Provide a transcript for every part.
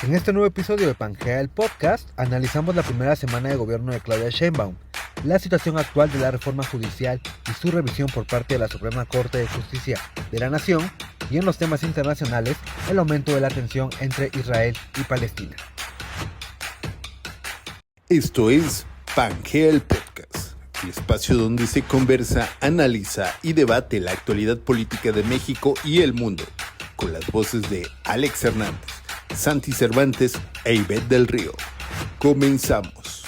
En este nuevo episodio de Pangea el Podcast, analizamos la primera semana de gobierno de Claudia Sheinbaum, la situación actual de la reforma judicial y su revisión por parte de la Suprema Corte de Justicia de la Nación, y en los temas internacionales, el aumento de la tensión entre Israel y Palestina. Esto es Pangea el Podcast, el espacio donde se conversa, analiza y debate la actualidad política de México y el mundo, con las voces de Alex Hernández, Santi Cervantes e Ivette del Río. Comenzamos.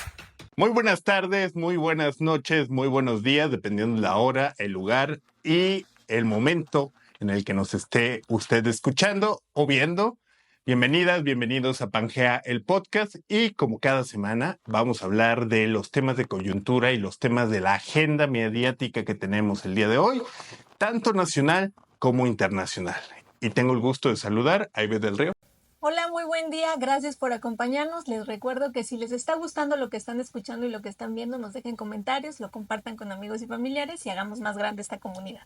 Muy buenas tardes, muy buenas noches, muy buenos días, dependiendo de la hora, el lugar y el momento en el que nos esté usted escuchando o viendo. Bienvenidas, bienvenidos a Pangea el Podcast, y como cada semana vamos a hablar de los temas de coyuntura y los temas de la agenda mediática que tenemos el día de hoy, tanto nacional como internacional. Y tengo el gusto de saludar a Ivette del Río. Hola, muy buen día, gracias por acompañarnos. Les recuerdo que si les está gustando lo que están escuchando y lo que están viendo, nos dejen comentarios, lo compartan con amigos y familiares y hagamos más grande esta comunidad.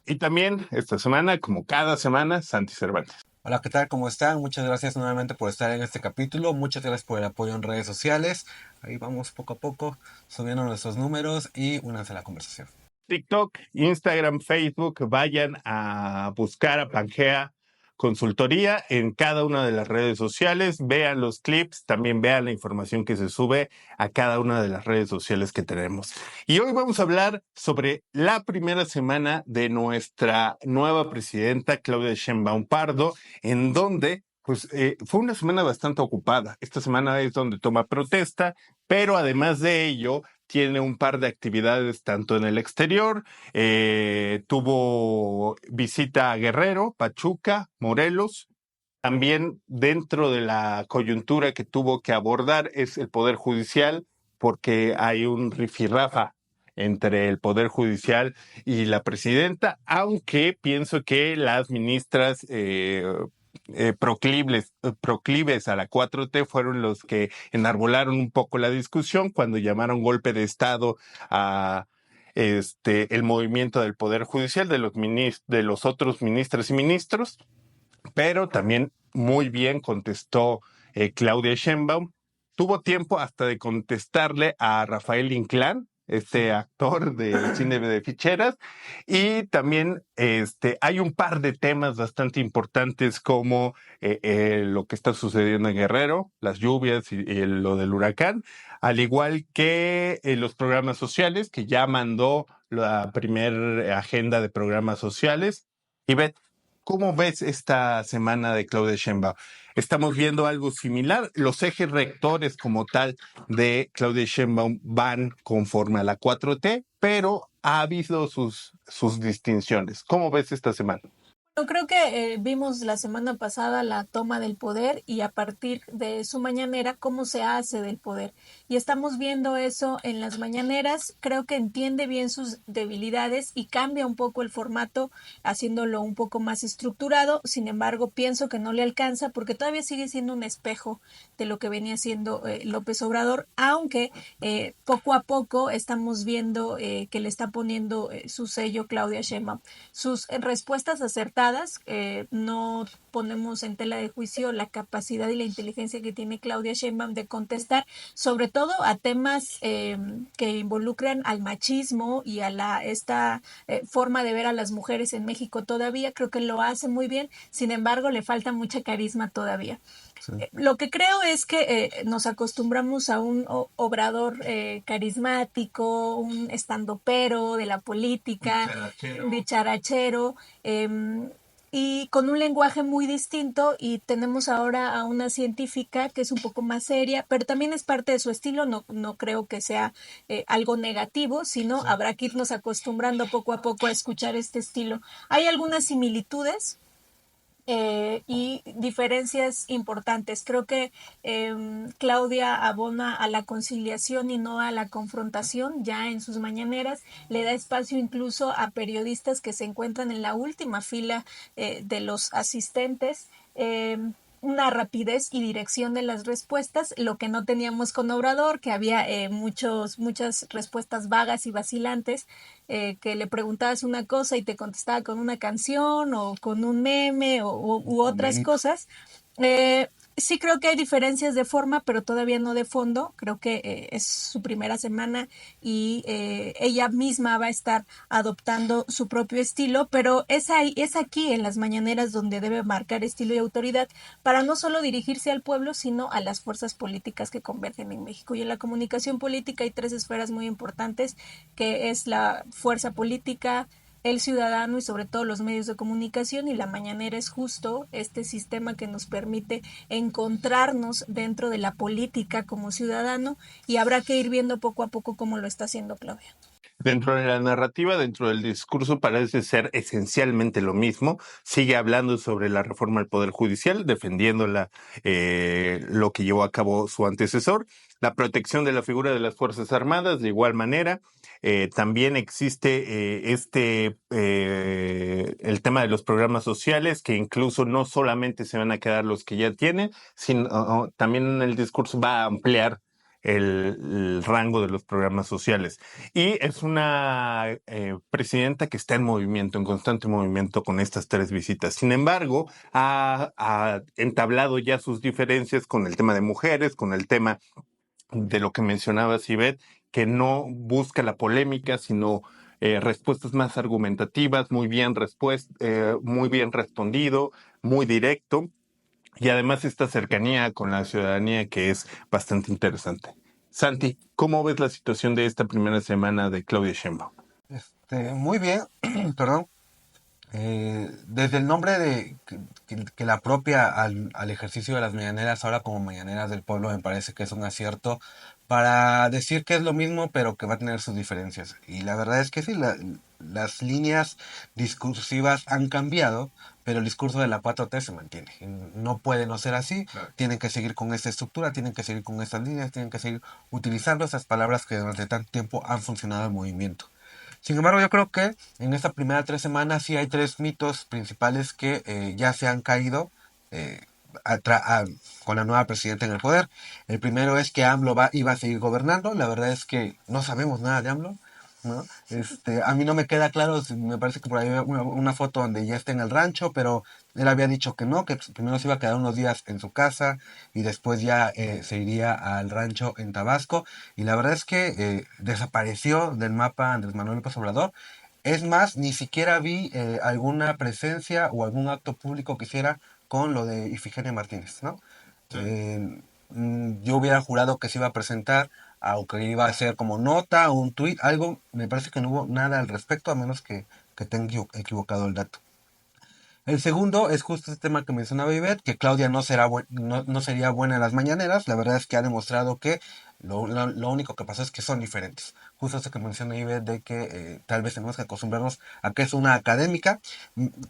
Y también esta semana, como cada semana, Santi Cervantes. Hola, ¿qué tal? ¿Cómo están? Muchas gracias nuevamente por estar en este capítulo. Muchas gracias por el apoyo en redes sociales. Ahí vamos poco a poco subiendo nuestros números y únanse a la conversación. TikTok, Instagram, Facebook, vayan a buscar a Pangea Consultoría en cada una de las redes sociales, vean los clips, también vean la información que se sube a cada una de las redes sociales que tenemos. Y hoy vamos a hablar sobre la primera semana de nuestra nueva presidenta, Claudia Sheinbaum Pardo, en donde fue una semana bastante ocupada. Esta semana es donde toma protesta, pero además de ello, tiene un par de actividades tanto en el exterior, tuvo visita a Guerrero, Pachuca, Morelos. También dentro de la coyuntura que tuvo que abordar es el Poder Judicial, porque hay un rifirrafa entre el Poder Judicial y la presidenta, aunque pienso que las ministras proclives a la 4T fueron los que enarbolaron un poco la discusión cuando llamaron golpe de Estado a el movimiento del Poder Judicial, de los otros ministras y ministros, pero también muy bien contestó Claudia Sheinbaum. Tuvo tiempo hasta de contestarle a Rafael Inclán, este actor de cine de ficheras, y también hay un par de temas bastante importantes como lo que está sucediendo en Guerrero, las lluvias y lo del huracán, al igual que los programas sociales, que ya mandó la primer agenda de programas sociales. Y ¿cómo ves esta semana de Claudia Sheinbaum? ¿Estamos viendo algo similar? Los ejes rectores como tal de Claudia Sheinbaum van conforme a la 4T, pero ha habido sus distinciones. ¿Cómo ves esta semana? Yo creo que vimos la semana pasada la toma del poder y a partir de su mañanera cómo se hace del poder. Y estamos viendo eso en las mañaneras. Creo que entiende bien sus debilidades y cambia un poco el formato, haciéndolo un poco más estructurado. Sin embargo, pienso que no le alcanza porque todavía sigue siendo un espejo de lo que venía siendo López Obrador, aunque poco a poco estamos viendo que le está poniendo su sello Claudia Sheinbaum. Sus respuestas acertadas, no ponemos en tela de juicio la capacidad y la inteligencia que tiene Claudia Sheinbaum de contestar, sobre todo a temas que involucran al machismo y a esta forma de ver a las mujeres en México todavía. Creo que lo hace muy bien, sin embargo le falta mucha carisma todavía. Sí. Lo que creo es que nos acostumbramos a un Obrador carismático, un estandopero de la política, dicharachero, y con un lenguaje muy distinto, y tenemos ahora a una científica que es un poco más seria, pero también es parte de su estilo. No creo que sea algo negativo, sino sí, habrá que irnos acostumbrando poco a poco a escuchar este estilo. Hay algunas similitudes y diferencias importantes. Creo que Claudia abona a la conciliación y no a la confrontación. Ya en sus mañaneras le da espacio incluso a periodistas que se encuentran en la última fila de los asistentes. Una rapidez y dirección de las respuestas, lo que no teníamos con Obrador, que había muchas respuestas vagas y vacilantes, que le preguntabas una cosa y te contestaba con una canción o con un meme u otras cosas. sí creo que hay diferencias de forma, pero todavía no de fondo. Creo que es su primera semana y ella misma va a estar adoptando su propio estilo, pero es aquí en las mañaneras donde debe marcar estilo y autoridad para no solo dirigirse al pueblo, sino a las fuerzas políticas que convergen en México. Y en la comunicación política hay tres esferas muy importantes, que es la fuerza política, el ciudadano y sobre todo los medios de comunicación, y la mañanera es justo este sistema que nos permite encontrarnos dentro de la política como ciudadano, y habrá que ir viendo poco a poco cómo lo está haciendo Claudia. Dentro de la narrativa, dentro del discurso, parece ser esencialmente lo mismo. Sigue hablando sobre la reforma al Poder Judicial, defendiendo lo que llevó a cabo su antecesor, la protección de la figura de las Fuerzas Armadas, de igual manera. También existe el tema de los programas sociales, que incluso no solamente se van a quedar los que ya tienen, sino también en el discurso va a ampliar el rango de los programas sociales. Y es una presidenta que está en movimiento, en constante movimiento con estas tres visitas. Sin embargo, ha entablado ya sus diferencias con el tema de mujeres, con el tema de lo que mencionaba Ivette, que no busca la polémica, sino respuestas más argumentativas, muy bien respondido, muy directo, y además esta cercanía con la ciudadanía que es bastante interesante. Santi, ¿cómo ves la situación de esta primera semana de Claudia Sheinbaum? Muy bien, perdón. Desde el nombre que la apropia al ejercicio de las mañaneras, ahora como mañaneras del pueblo, me parece que es un acierto para decir que es lo mismo, pero que va a tener sus diferencias. Y la verdad es que sí, las líneas discursivas han cambiado, pero el discurso de la 4T se mantiene. Y no puede no ser así, claro. Tienen que seguir con esta estructura, tienen que seguir con estas líneas, tienen que seguir utilizando esas palabras que durante tanto tiempo han funcionado al movimiento. Sin embargo, yo creo que en esta primera 3 semanas sí hay tres mitos principales que ya se han caído eh, con la nueva presidenta en el poder. El primero es que AMLO iba a seguir gobernando. La verdad es que no sabemos nada de AMLO, ¿no? A mí no me queda claro, me parece que por ahí hay una foto donde ya está en el rancho, pero él había dicho que no, que primero se iba a quedar unos días en su casa y después ya se iría al rancho en Tabasco. Y la verdad es que desapareció del mapa Andrés Manuel López Obrador. Es más, ni siquiera vi alguna presencia o algún acto público que hiciera con lo de Ifigenia Martínez, ¿no? Sí. Yo hubiera jurado que se iba a presentar, aunque iba a ser como nota o un tuit, algo. Me parece que no hubo nada al respecto, a menos que tenga equivocado el dato. El segundo es justo este tema que mencionaba Ivette, que Claudia no sería buena en las mañaneras. La verdad es que ha demostrado que lo único que pasa es que son diferentes. Justo esto que menciona Ivette de que tal vez tenemos que acostumbrarnos a que es una académica.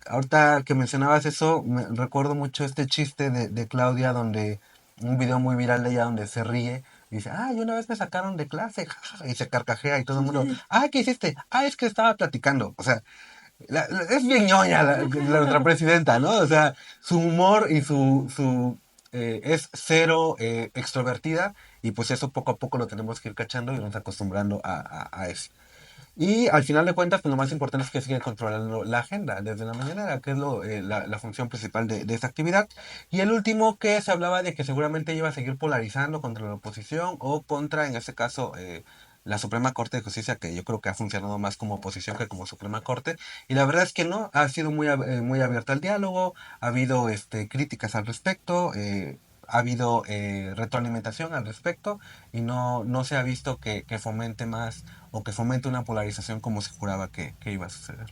Ahorita que mencionabas eso, me recuerdo mucho este chiste de Claudia, donde un video muy viral de ella donde se ríe. Y dice, y una vez me sacaron de clase, y se carcajea y todo el mundo, ¿qué hiciste? Es que estaba platicando. O sea, es bien ñoña nuestra presidenta, ¿no? O sea, su humor y es cero extrovertida, y pues eso poco a poco lo tenemos que ir cachando y nos acostumbrando a eso. Y al final de cuentas, pues lo más importante es que sigue controlando la agenda desde la mañana, que es la función principal de esta actividad. Y el último, que se hablaba de que seguramente iba a seguir polarizando contra la oposición o contra, en este caso, la Suprema Corte de Justicia, que yo creo que ha funcionado más como oposición que como Suprema Corte. Y la verdad es que no, ha sido muy abierta al diálogo, ha habido críticas al respecto, ha habido retroalimentación al respecto, y no se ha visto que fomente más o que fomente una polarización como se juraba que iba a suceder.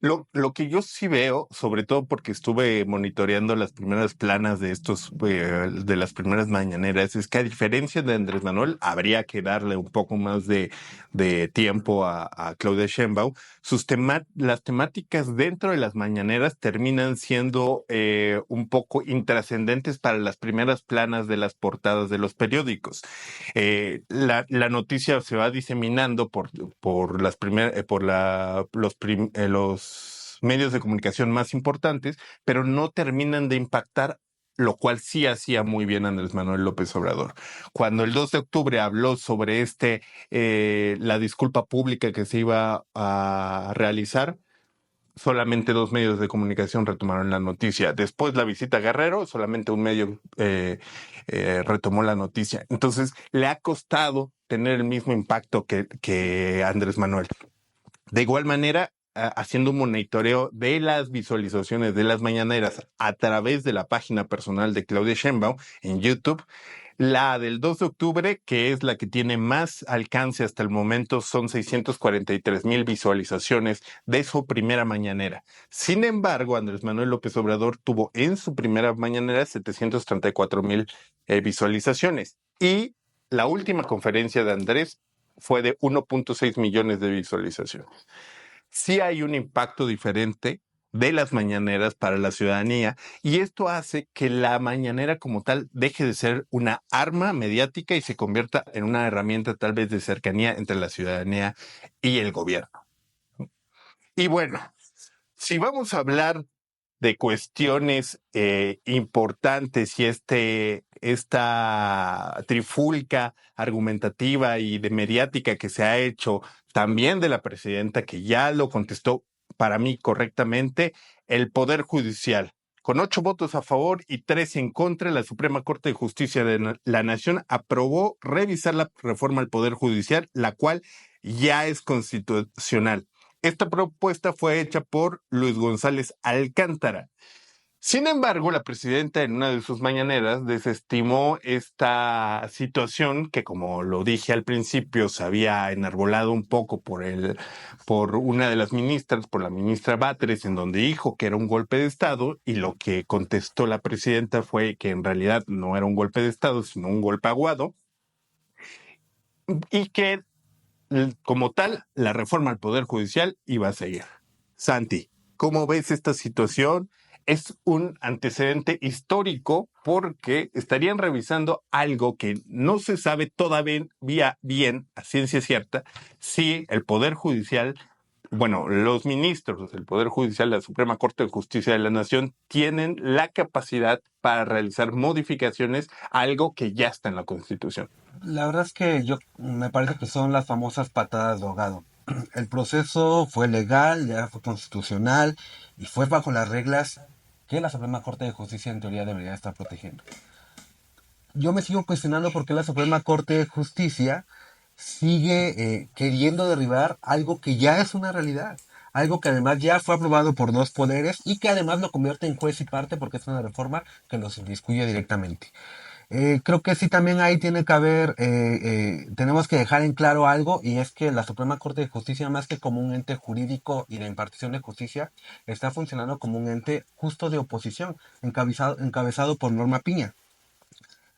Lo que yo sí veo, sobre todo porque estuve monitoreando las primeras planas de las primeras mañaneras, es que a diferencia de Andrés Manuel, habría que darle un poco más de tiempo a Claudia Sheinbaum. Las temáticas dentro de las mañaneras terminan siendo un poco intrascendentes para las primeras planas de las portadas de los periódicos. La noticia se va diseminando por los medios de comunicación más importantes, pero no terminan de impactar, lo cual sí hacía muy bien Andrés Manuel López Obrador. Cuando el 2 de octubre habló sobre la disculpa pública que se iba a realizar, solamente 2 medios de comunicación retomaron la noticia. Después la visita a Guerrero, solamente un medio retomó la noticia. Entonces, le ha costado tener el mismo impacto que Andrés Manuel. De igual manera, haciendo un monitoreo de las visualizaciones de las mañaneras a través de la página personal de Claudia Sheinbaum en YouTube, la del 2 de octubre, que es la que tiene más alcance hasta el momento, son 643,000 visualizaciones de su primera mañanera. Sin embargo, Andrés Manuel López Obrador tuvo en su primera mañanera 734,000 visualizaciones. Y la última conferencia de Andrés fue de 1.6 millones de visualizaciones. Sí hay un impacto diferente de las mañaneras para la ciudadanía, y esto hace que la mañanera como tal deje de ser una arma mediática y se convierta en una herramienta tal vez de cercanía entre la ciudadanía y el gobierno. Y bueno, si vamos a hablar de cuestiones importantes y esta trifulca argumentativa y de mediática que se ha hecho también de la presidenta, que ya lo contestó para mí correctamente, el Poder Judicial. Con 8 votos a favor y 3 en contra, la Suprema Corte de Justicia de la Nación aprobó revisar la reforma al Poder Judicial, la cual ya es constitucional. Esta propuesta fue hecha por Luis González Alcántara. Sin embargo, la presidenta en una de sus mañaneras desestimó esta situación que, como lo dije al principio, se había enarbolado un poco por una de las ministras, por la ministra Batres, en donde dijo que era un golpe de Estado, y lo que contestó la presidenta fue que en realidad no era un golpe de Estado, sino un golpe aguado, y que como tal, la reforma al Poder Judicial iba a seguir. Santi, ¿cómo ves esta situación? Es un antecedente histórico porque estarían revisando algo que no se sabe todavía bien, a ciencia cierta, si el Poder Judicial, bueno, los ministros del Poder Judicial de la Suprema Corte de Justicia de la Nación tienen la capacidad para realizar modificaciones a algo que ya está en la Constitución. La verdad es que me parece que son las famosas patadas de ahogado. El proceso fue legal, ya fue constitucional y fue bajo las reglas que la Suprema Corte de Justicia en teoría debería estar protegiendo. Yo me sigo cuestionando por qué la Suprema Corte de Justicia sigue queriendo derribar algo que ya es una realidad, algo que además ya fue aprobado por 2 poderes y que además lo convierte en juez y parte porque es una reforma que los inmiscuye directamente. Creo que sí también ahí tiene que haber, tenemos que dejar en claro algo, y es que la Suprema Corte de Justicia, más que como un ente jurídico y de impartición de justicia, está funcionando como un ente justo de oposición, encabezado por Norma Piña.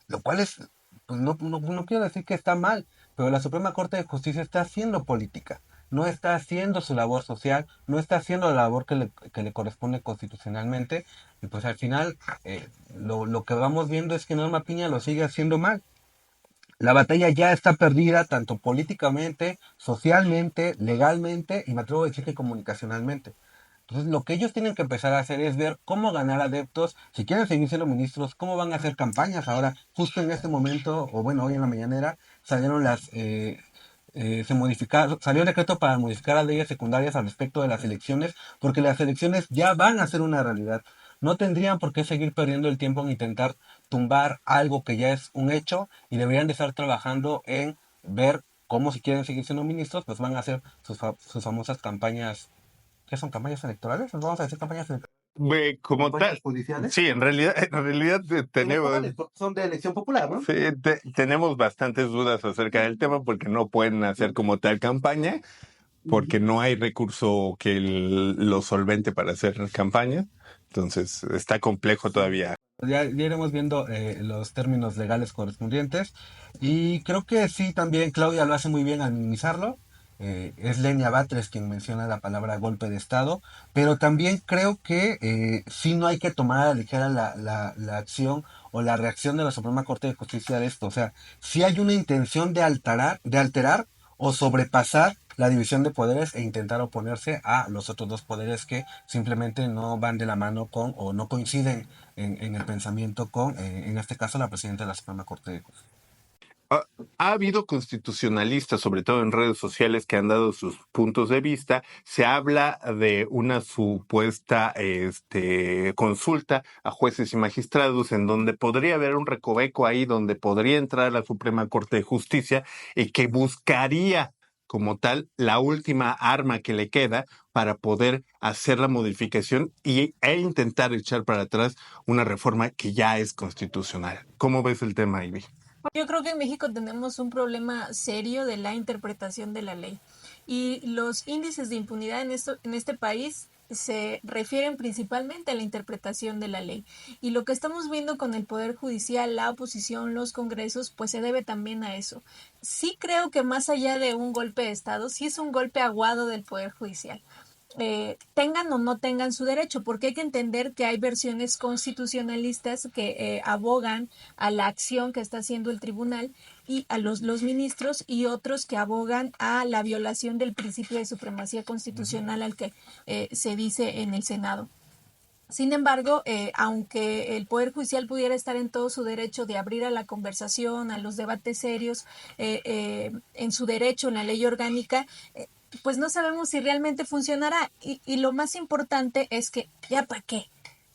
Lo cual es, pues no quiero decir que está mal, pero la Suprema Corte de Justicia está haciendo política, no está haciendo su labor social, no está haciendo la labor que le corresponde constitucionalmente, y pues al final lo que vamos viendo es que Norma Piña lo sigue haciendo mal. La batalla ya está perdida tanto políticamente, socialmente, legalmente y me atrevo a decir que comunicacionalmente. Entonces lo que ellos tienen que empezar a hacer es ver cómo ganar adeptos, si quieren seguir siendo ministros, cómo van a hacer campañas. Ahora, justo en este momento, o bueno, hoy en la mañanera, salieron salió el decreto para modificar las leyes secundarias al respecto de las elecciones, porque las elecciones ya van a ser una realidad. No tendrían por qué seguir perdiendo el tiempo en intentar tumbar algo que ya es un hecho, y deberían de estar trabajando en ver cómo, si quieren seguir siendo ministros, pues van a hacer sus famosas campañas. ¿Qué son campañas electorales? ¿Nos vamos a decir campañas electorales? Como tal, Judiciales? sí, en realidad tenemos, Son de elección popular, ¿no? sí, tenemos bastantes dudas acerca del tema porque no pueden hacer como tal campaña, porque no hay recurso que lo solvente para hacer campaña. Entonces, está complejo todavía. Ya iremos viendo los términos legales correspondientes. Y creo que sí, también Claudia lo hace muy bien al minimizarlo. Es Lenia Batres quien menciona la palabra golpe de Estado, pero también creo que sí no hay que tomar a la ligera la acción o la reacción de la Suprema Corte de Justicia de esto. O sea, sí hay una intención de alterar o sobrepasar la división de poderes e intentar oponerse a los otros 2 poderes que simplemente no van de la mano con o no coinciden en el pensamiento con, en este caso, la presidenta de la Suprema Corte de Justicia. Ha, ha habido constitucionalistas, sobre todo en redes sociales, que han dado sus puntos de vista. Se habla de una supuesta consulta a jueces y magistrados en donde podría haber un recoveco ahí, donde podría entrar la Suprema Corte de Justicia y que buscaría como tal la última arma que le queda para poder hacer la modificación e intentar echar para atrás una reforma que ya es constitucional. ¿Cómo ves el tema, Ivy? Yo creo que en México tenemos un problema serio de la interpretación de la ley y los índices de impunidad en este país se refieren principalmente a la interpretación de la ley. Y lo que estamos viendo con el Poder Judicial, la oposición, los congresos, pues se debe también a eso. Sí creo que más allá de un golpe de Estado, sí es un golpe aguado del Poder Judicial. Tengan o no tengan su derecho, porque hay que entender que hay versiones constitucionalistas que abogan a la acción que está haciendo el tribunal y a los ministros, y otros que abogan a la violación del principio de supremacía constitucional al que se dice en el Senado. Sin embargo, aunque el Poder Judicial pudiera estar en todo su derecho de abrir a la conversación, a los debates serios, en su derecho, en la ley orgánica, pues no sabemos si realmente funcionará. Y lo más importante es que, ¿ya para qué?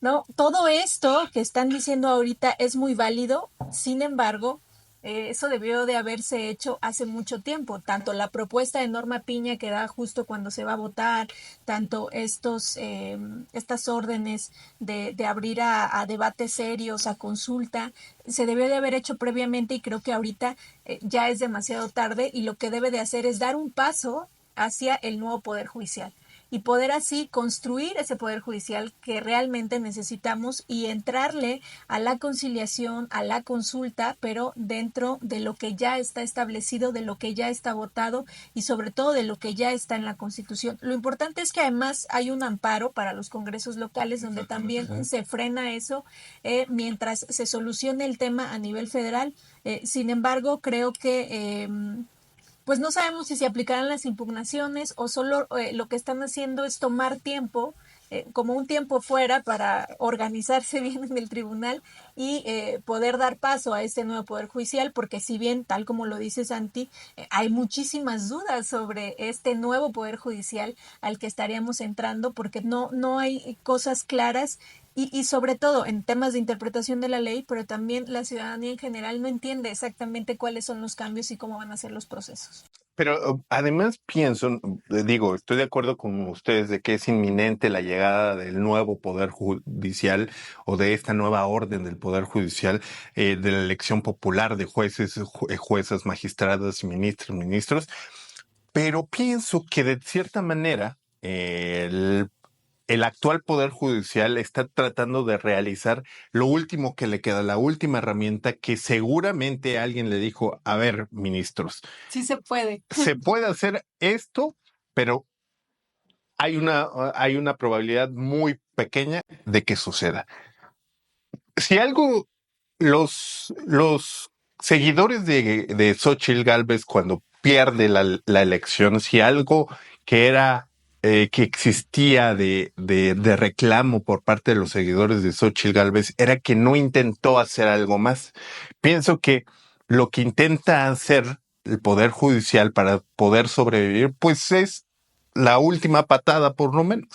¿No? Todo esto que están diciendo ahorita es muy válido, sin embargo, eso debió de haberse hecho hace mucho tiempo, tanto la propuesta de Norma Piña que da justo cuando se va a votar, tanto estas órdenes de abrir a debates serios, a consulta, se debió de haber hecho previamente y creo que ahorita ya es demasiado tarde y lo que debe de hacer es dar un paso hacia el nuevo Poder Judicial y poder así construir ese Poder Judicial que realmente necesitamos y entrarle a la conciliación, a la consulta, pero dentro de lo que ya está establecido, de lo que ya está votado y sobre todo de lo que ya está en la Constitución. Lo importante es que además hay un amparo para los congresos locales donde también se frena eso mientras se solucione el tema a nivel federal. Sin embargo, creo que pues no sabemos si se aplicarán las impugnaciones o solo lo que están haciendo es tomar tiempo, como un tiempo fuera para organizarse bien en el tribunal y poder dar paso a este nuevo Poder Judicial, porque si bien, tal como lo dice Santi, hay muchísimas dudas sobre este nuevo Poder Judicial al que estaríamos entrando, porque no hay cosas claras y sobre todo en temas de interpretación de la ley, pero también la ciudadanía en general no entiende exactamente cuáles son los cambios y cómo van a ser los procesos. Pero además pienso, digo, estoy de acuerdo con ustedes de que es inminente la llegada del nuevo Poder Judicial o de esta nueva orden del Poder Judicial, de la elección popular de jueces, juezas, magistradas y ministros, pero pienso que de cierta manera el actual Poder Judicial está tratando de realizar lo último que le queda, la última herramienta que seguramente alguien le dijo, a ver, ministros, Sí se puede. se puede hacer esto, pero hay una probabilidad muy pequeña de que suceda. Si algo, los seguidores de Xóchitl Gálvez, cuando pierde la elección, si algo que era que existía de reclamo por parte de los seguidores de Xóchitl Gálvez era que no intentó hacer algo más. Pienso que lo que intenta hacer el Poder Judicial para poder sobrevivir, pues es la última patada, por lo menos.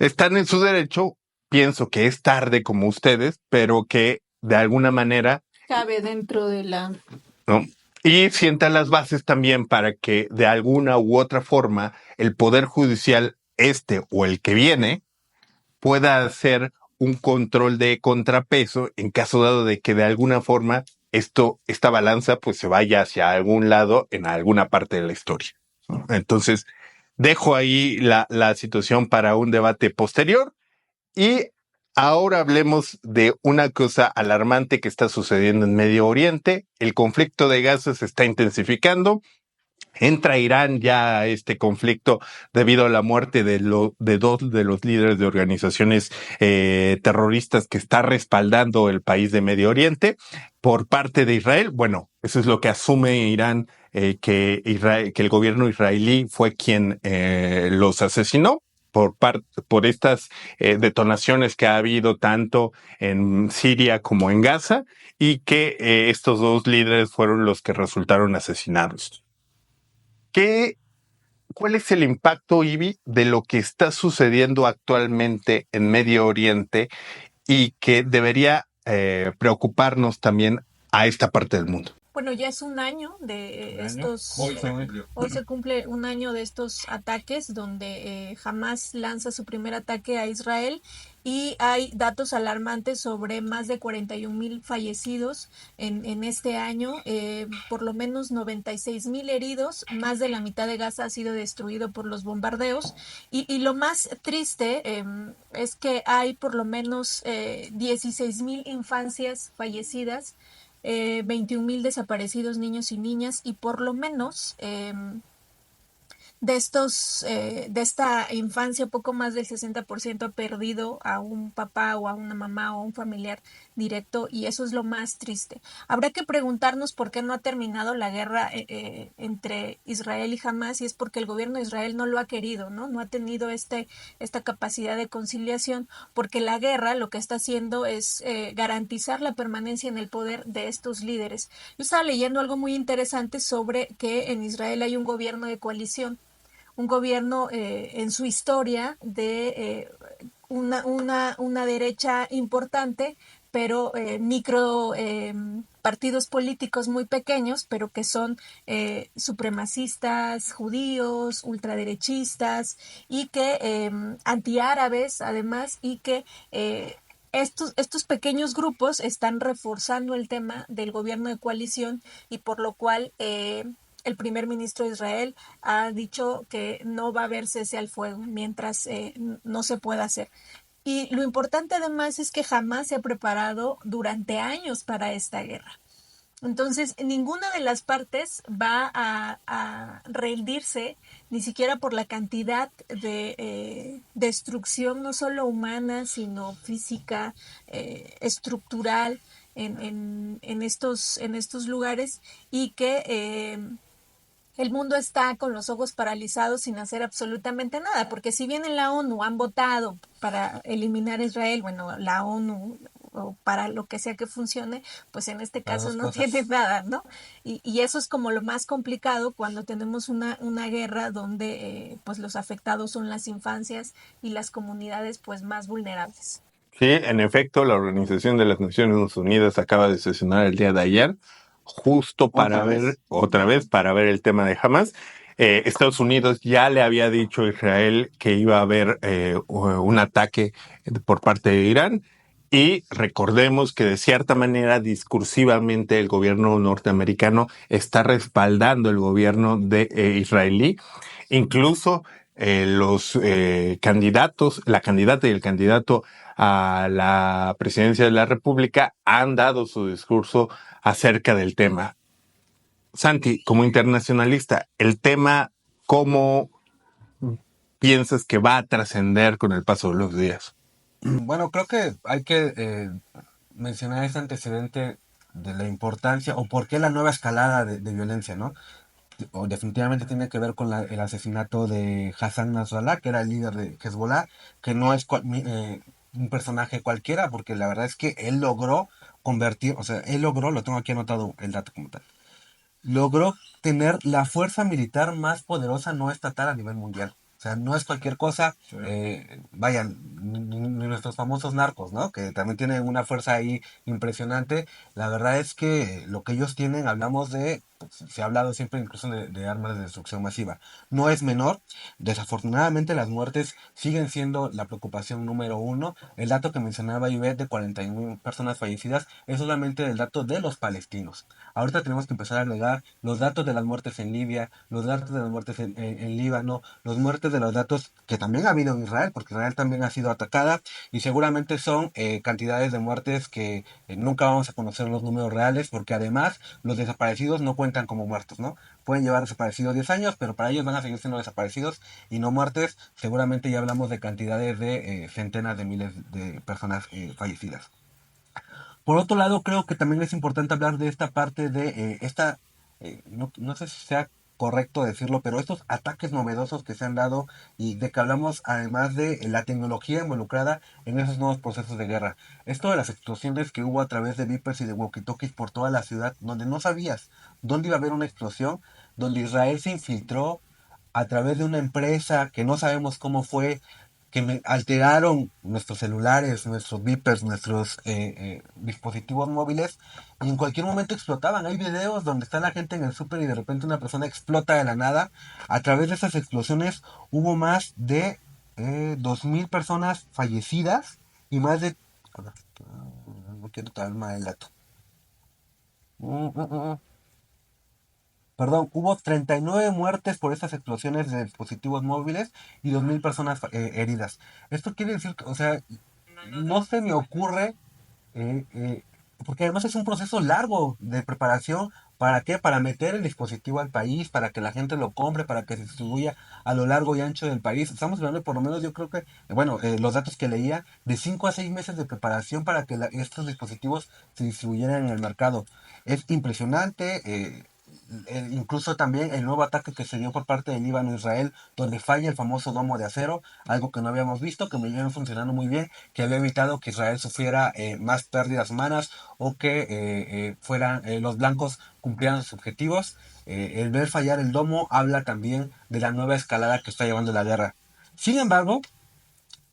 Están en su derecho, pienso que es tarde como ustedes, pero que de alguna manera Cabe dentro de la... ¿no? Y sienta las bases también para que de alguna u otra forma el Poder Judicial, este o el que viene, pueda hacer un control de contrapeso en caso dado de que de alguna forma esta balanza pues se vaya hacia algún lado en alguna parte de la historia, ¿no? Entonces, dejo ahí la situación para un debate posterior y ahora hablemos de una cosa alarmante que está sucediendo en Medio Oriente. El conflicto de Gaza se está intensificando. Entra Irán ya a este conflicto debido a la muerte de dos de los líderes de organizaciones terroristas que está respaldando el país de Medio Oriente por parte de Israel. Bueno, eso es lo que asume Irán, que el gobierno israelí fue quien los asesinó. por estas detonaciones que ha habido tanto en Siria como en Gaza, y que estos dos líderes fueron los que resultaron asesinados. ¿Cuál es el impacto, Ivy, de lo que está sucediendo actualmente en Medio Oriente y que debería preocuparnos también a esta parte del mundo? Bueno, ya es un año de estos, hoy se cumple un año de estos ataques donde Hamas lanza su primer ataque a Israel y hay datos alarmantes sobre más de 41,000 fallecidos en este año, por lo menos 96,000 heridos, más de la mitad de Gaza ha sido destruido por los bombardeos y lo más triste es que hay por lo menos 16,000 infancias fallecidas, 21,000 desaparecidos niños y niñas y por lo menos de esta infancia, poco más del 60% ha perdido a un papá o a una mamá o a un familiar directo y eso es lo más triste. Habrá que preguntarnos por qué no ha terminado la guerra entre Israel y Hamas y es porque el gobierno de Israel no lo ha querido, no ha tenido esta capacidad de conciliación porque la guerra lo que está haciendo es garantizar la permanencia en el poder de estos líderes. Yo estaba leyendo algo muy interesante sobre que en Israel hay un gobierno de coalición, un gobierno en su historia de una derecha importante, pero micro partidos políticos muy pequeños, pero que son supremacistas, judíos, ultraderechistas y que antiárabes además y que estos pequeños grupos están reforzando el tema del gobierno de coalición y por lo cual el primer ministro de Israel ha dicho que no va a haber cese al fuego mientras no se pueda hacer. Y lo importante además es que jamás se ha preparado durante años para esta guerra. Entonces, ninguna de las partes va a rendirse, ni siquiera por la cantidad de destrucción, no solo humana, sino física, estructural, en estos lugares, y que el mundo está con los ojos paralizados sin hacer absolutamente nada, porque si bien en la ONU han votado para eliminar a Israel, bueno, la ONU o para lo que sea que funcione, pues en este caso no tiene nada, ¿no? Y eso es como lo más complicado cuando tenemos una guerra donde pues los afectados son las infancias y las comunidades pues más vulnerables. Sí, en efecto, la Organización de las Naciones Unidas acaba de sesionar el día de ayer, justo para otra vez, para ver el tema de Hamas. Estados Unidos ya le había dicho a Israel que iba a haber un ataque por parte de Irán. Y recordemos que de cierta manera, discursivamente, el gobierno norteamericano está respaldando el gobierno de israelí. Incluso los candidatos, la candidata y el candidato a la presidencia de la República han dado su discurso acerca del tema. Santi, como internacionalista, el tema, ¿cómo piensas que va a trascender con el paso de los días? Bueno, creo que hay que mencionar este antecedente de la importancia o por qué la nueva escalada de violencia, ¿no? O definitivamente tiene que ver con el asesinato de Hassan Nasrallah, que era el líder de Hezbollah, que no es un personaje cualquiera, porque la verdad es que él logró convertir, o sea, él logró, lo tengo aquí anotado el dato como tal, logró tener la fuerza militar más poderosa no estatal a nivel mundial. O sea, no es cualquier cosa. Vayan, ni nuestros famosos narcos, ¿no? Que también tienen una fuerza ahí impresionante. La verdad es que lo que ellos tienen, hablamos de, pues, se ha hablado siempre incluso de armas de destrucción masiva. No es menor. Desafortunadamente las muertes siguen siendo la preocupación número uno. El dato que mencionaba Ivette de 41 personas fallecidas es solamente el dato de los palestinos. Ahorita tenemos que empezar a agregar los datos de las muertes en Libia, los datos de las muertes en Líbano, los muertes de los datos que también ha habido en Israel, porque Israel también ha sido atacada y seguramente son cantidades de muertes que nunca vamos a conocer los números reales, porque además los desaparecidos no cuentan como muertos, ¿no? Pueden llevar desaparecidos 10 años, pero para ellos van a seguir siendo desaparecidos y no muertes. Seguramente ya hablamos de cantidades de centenas de miles de personas fallecidas. Por otro lado, creo que también es importante hablar de esta parte de no sé si sea correcto decirlo, pero estos ataques novedosos que se han dado y de que hablamos además de la tecnología involucrada en esos nuevos procesos de guerra. Esto de las explosiones que hubo a través de Vipers y de walkie-talkies por toda la ciudad, donde no sabías dónde iba a haber una explosión, donde Israel se infiltró a través de una empresa que no sabemos cómo fue, que alteraron nuestros celulares, nuestros beepers, nuestros dispositivos móviles y en cualquier momento explotaban. Hay videos donde está la gente en el súper y de repente una persona explota de la nada. A través de esas explosiones hubo más de 2.000 personas fallecidas y más de... No quiero traer mal el dato. Perdón, hubo 39 muertes por estas explosiones de dispositivos móviles y 2.000 personas heridas. Esto quiere decir que, o sea, no se me ocurre, eh, eh, porque además es un proceso largo de preparación. ¿Para qué? Para meter el dispositivo al país, para que la gente lo compre, para que se distribuya a lo largo y ancho del país. Estamos hablando de por lo menos, yo creo que, bueno, los datos que leía, de 5 a 6 meses de preparación para que estos dispositivos se distribuyeran en el mercado. Es impresionante. Incluso también el nuevo ataque que se dio por parte del Líbano a Israel, donde falla el famoso domo de acero, algo que no habíamos visto, que me viene funcionando muy bien, que había evitado que Israel sufriera más pérdidas humanas o que fueran los blancos cumplieran sus objetivos. El ver fallar el domo habla también de la nueva escalada que está llevando la guerra. Sin embargo,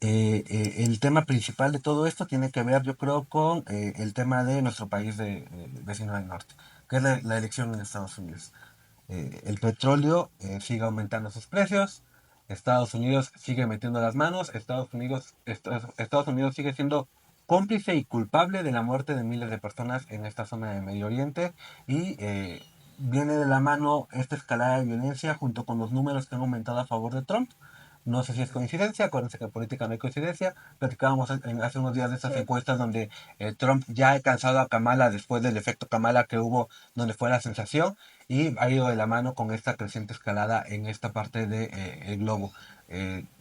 el tema principal de todo esto tiene que ver, yo creo, con el tema de nuestro país vecino del norte, que es la elección en Estados Unidos. El petróleo sigue aumentando sus precios, Estados Unidos sigue metiendo las manos, Estados Unidos sigue siendo cómplice y culpable de la muerte de miles de personas en esta zona de Medio Oriente y viene de la mano esta escalada de violencia junto con los números que han aumentado a favor de Trump. No sé si es coincidencia, acuérdense que en política no hay coincidencia. Platicábamos hace unos días de estas encuestas donde Trump ya ha alcanzado a Kamala después del efecto Kamala que hubo, donde fue la sensación, y ha ido de la mano con esta creciente escalada en esta parte del globo.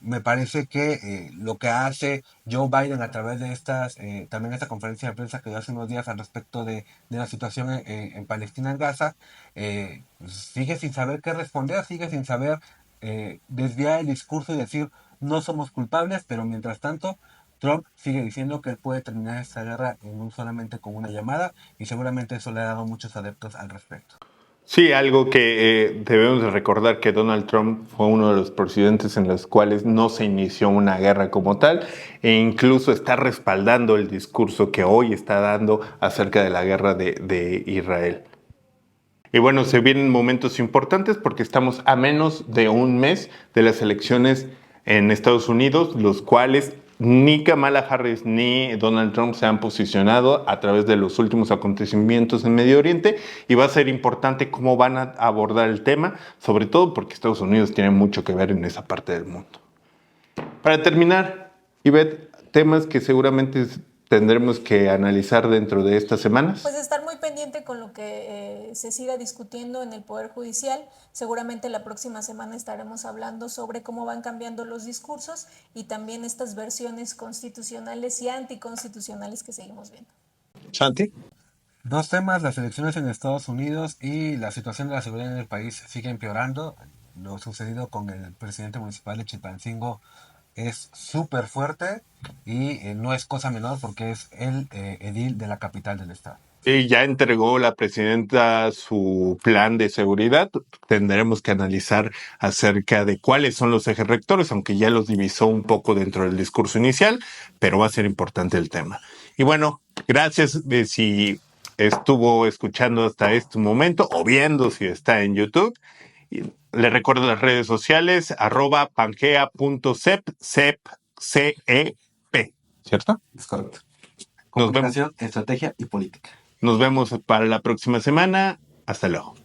Me parece que lo que hace Joe Biden a través de también esta conferencia de prensa que dio hace unos días al respecto de la situación en Palestina, en Gaza, sigue sin saber qué responder, sigue sin saber desviar el discurso y decir no somos culpables, pero mientras tanto Trump sigue diciendo que él puede terminar esta guerra solamente con una llamada y seguramente eso le ha dado muchos adeptos al respecto. Sí, algo que debemos de recordar que Donald Trump fue uno de los presidentes en los cuales no se inició una guerra como tal e incluso está respaldando el discurso que hoy está dando acerca de la guerra de Israel. Y bueno, se vienen momentos importantes porque estamos a menos de un mes de las elecciones en Estados Unidos, los cuales ni Kamala Harris ni Donald Trump se han posicionado a través de los últimos acontecimientos en Medio Oriente y va a ser importante cómo van a abordar el tema, sobre todo porque Estados Unidos tiene mucho que ver en esa parte del mundo. Para terminar, Ivette, temas que seguramente tendremos que analizar dentro de estas semanas. Pues estar muy pendiente con lo que se siga discutiendo en el Poder Judicial. Seguramente la próxima semana estaremos hablando sobre cómo van cambiando los discursos y también estas versiones constitucionales y anticonstitucionales que seguimos viendo. Santi. Dos temas, las elecciones en Estados Unidos y la situación de la seguridad en el país sigue empeorando. Lo sucedido con el presidente municipal de Chilpancingo es súper fuerte y no es cosa menor porque es el edil de la capital del estado. Y ya entregó la presidenta su plan de seguridad. Tendremos que analizar acerca de cuáles son los ejes rectores, aunque ya los divisó un poco dentro del discurso inicial, pero va a ser importante el tema. Y bueno, gracias si estuvo escuchando hasta este momento o viendo si está en YouTube. Le recuerdo las redes sociales, @pangea.cep, CEP, ¿cierto? Es correcto. Nos vemos. Comunicación, estrategia y política. Nos vemos para la próxima semana. Hasta luego.